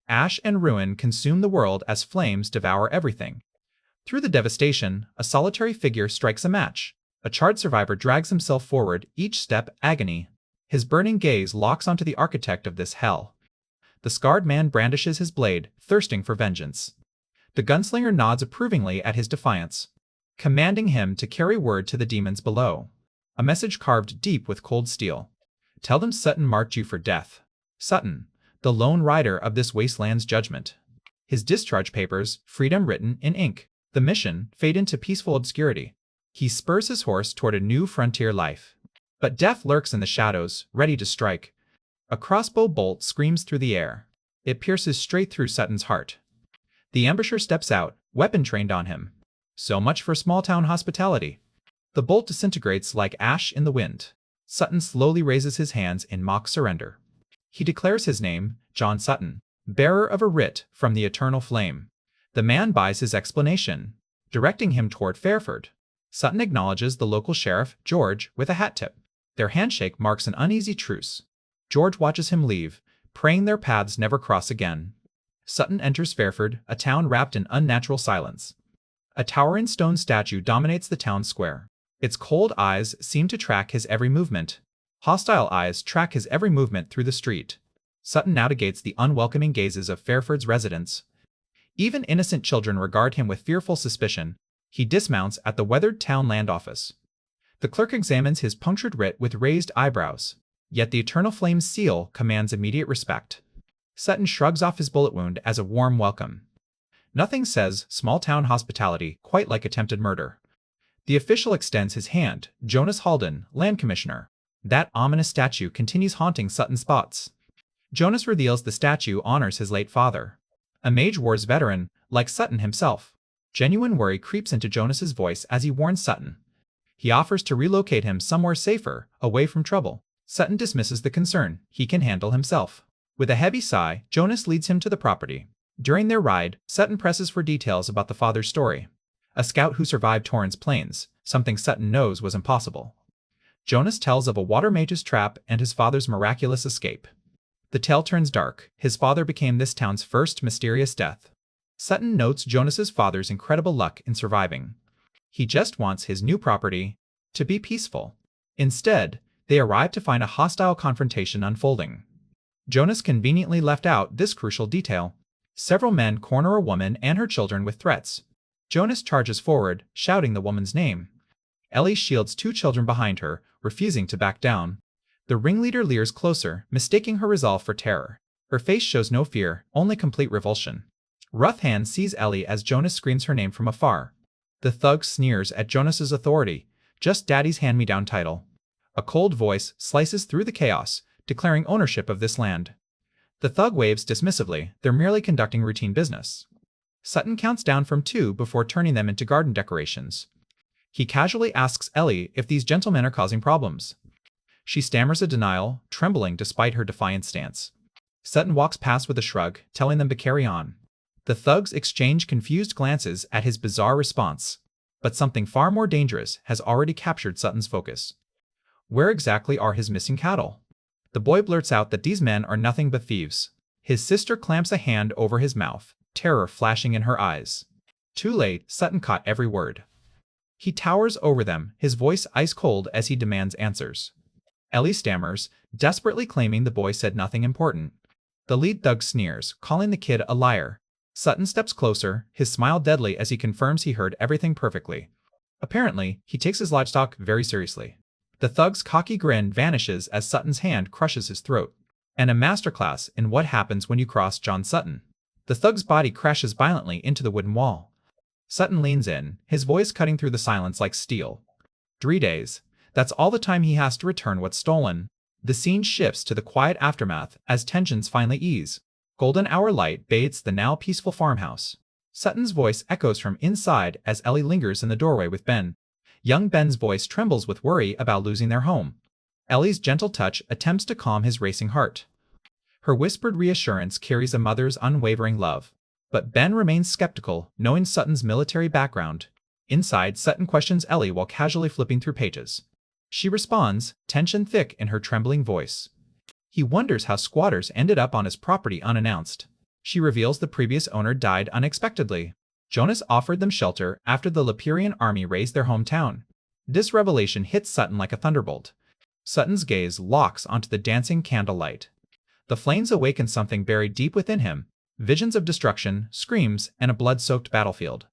Ash and ruin consume the world as flames devour everything. Through the devastation, a solitary figure strikes a match. A charred survivor drags himself forward, each step agony. His burning gaze locks onto the architect of this hell. The scarred man brandishes his blade, thirsting for vengeance. The gunslinger nods approvingly at his defiance, commanding him to carry word to the demons below. A message carved deep with cold steel. Tell them Sutton marked you for death. Sutton, the lone rider of this wasteland's judgment. His discharge papers, freedom written in ink. The mission, fade into peaceful obscurity. He spurs his horse toward a new frontier life. But death lurks in the shadows, ready to strike. A crossbow bolt screams through the air. It pierces straight through Sutton's heart. The ambusher steps out, weapon trained on him. So much for small-town hospitality. The bolt disintegrates like ash in the wind. Sutton slowly raises his hands in mock surrender. He declares his name, John Sutton, bearer of a writ from the eternal flame. The man buys his explanation, directing him toward Fairford. Sutton acknowledges the local sheriff, George, with a hat tip. Their handshake marks an uneasy truce. George watches him leave, praying their paths never cross again. Sutton enters Fairford, a town wrapped in unnatural silence. A towering stone statue dominates the town square. Its cold eyes seem to track his every movement. Hostile eyes track his every movement through the street. Sutton navigates the unwelcoming gazes of Fairford's residents. Even innocent children regard him with fearful suspicion. He dismounts at the weathered town land office. The clerk examines his punctured writ with raised eyebrows. Yet the eternal flame's seal commands immediate respect. Sutton shrugs off his bullet wound as a warm welcome. Nothing says small-town hospitality quite like attempted murder. The official extends his hand, Jonas Halden, land commissioner. That ominous statue continues haunting Sutton's thoughts. Jonas reveals the statue honors his late father, a Mage Wars veteran, like Sutton himself. Genuine worry creeps into Jonas's voice as he warns Sutton. He offers to relocate him somewhere safer, away from trouble. Sutton dismisses the concern. He can handle himself. With a heavy sigh, Jonas leads him to the property. During their ride, Sutton presses for details about the father's story. A scout who survived Torrance Plains, something Sutton knows was impossible. Jonas tells of a water mage's trap and his father's miraculous escape. The tale turns dark. His father became this town's first mysterious death. Sutton notes Jonas's father's incredible luck in surviving. He just wants his new property to be peaceful. Instead, they arrive to find a hostile confrontation unfolding. Jonas conveniently left out this crucial detail. Several men corner a woman and her children with threats. Jonas charges forward, shouting the woman's name. Ellie shields two children behind her, refusing to back down. The ringleader leers closer, mistaking her resolve for terror. Her face shows no fear, only complete revulsion. Rough Hand sees Ellie as Jonas screams her name from afar. The thug sneers at Jonas's authority, just daddy's hand-me-down title. A cold voice slices through the chaos, declaring ownership of this land. The thug waves dismissively, they're merely conducting routine business. Sutton counts down from 2 before turning them into garden decorations. He casually asks Ellie if these gentlemen are causing problems. She stammers a denial, trembling despite her defiant stance. Sutton walks past with a shrug, telling them to carry on. The thugs exchange confused glances at his bizarre response. But something far more dangerous has already captured Sutton's focus. Where exactly are his missing cattle? The boy blurts out that these men are nothing but thieves. His sister clamps a hand over his mouth, terror flashing in her eyes. Too late, Sutton caught every word. He towers over them, his voice ice-cold as he demands answers. Ellie stammers, desperately claiming the boy said nothing important. The lead thug sneers, calling the kid a liar. Sutton steps closer, his smile deadly as he confirms he heard everything perfectly. Apparently, he takes his livestock very seriously. The thug's cocky grin vanishes as Sutton's hand crushes his throat. And a masterclass in what happens when you cross John Sutton. The thug's body crashes violently into the wooden wall. Sutton leans in, his voice cutting through the silence like steel. 3 days. That's all the time he has to return what's stolen. The scene shifts to the quiet aftermath as tensions finally ease. Golden hour light bathes the now peaceful farmhouse. Sutton's voice echoes from inside as Ellie lingers in the doorway with Ben. Young Ben's voice trembles with worry about losing their home. Ellie's gentle touch attempts to calm his racing heart. Her whispered reassurance carries a mother's unwavering love. But Ben remains skeptical, knowing Sutton's military background. Inside, Sutton questions Ellie while casually flipping through pages. She responds, tension thick in her trembling voice. He wonders how squatters ended up on his property unannounced. She reveals the previous owner died unexpectedly. Jonas offered them shelter after the Leperian army razed their hometown. This revelation hits Sutton like a thunderbolt. Sutton's gaze locks onto the dancing candlelight. The flames awaken something buried deep within him, visions of destruction, screams, and a blood-soaked battlefield.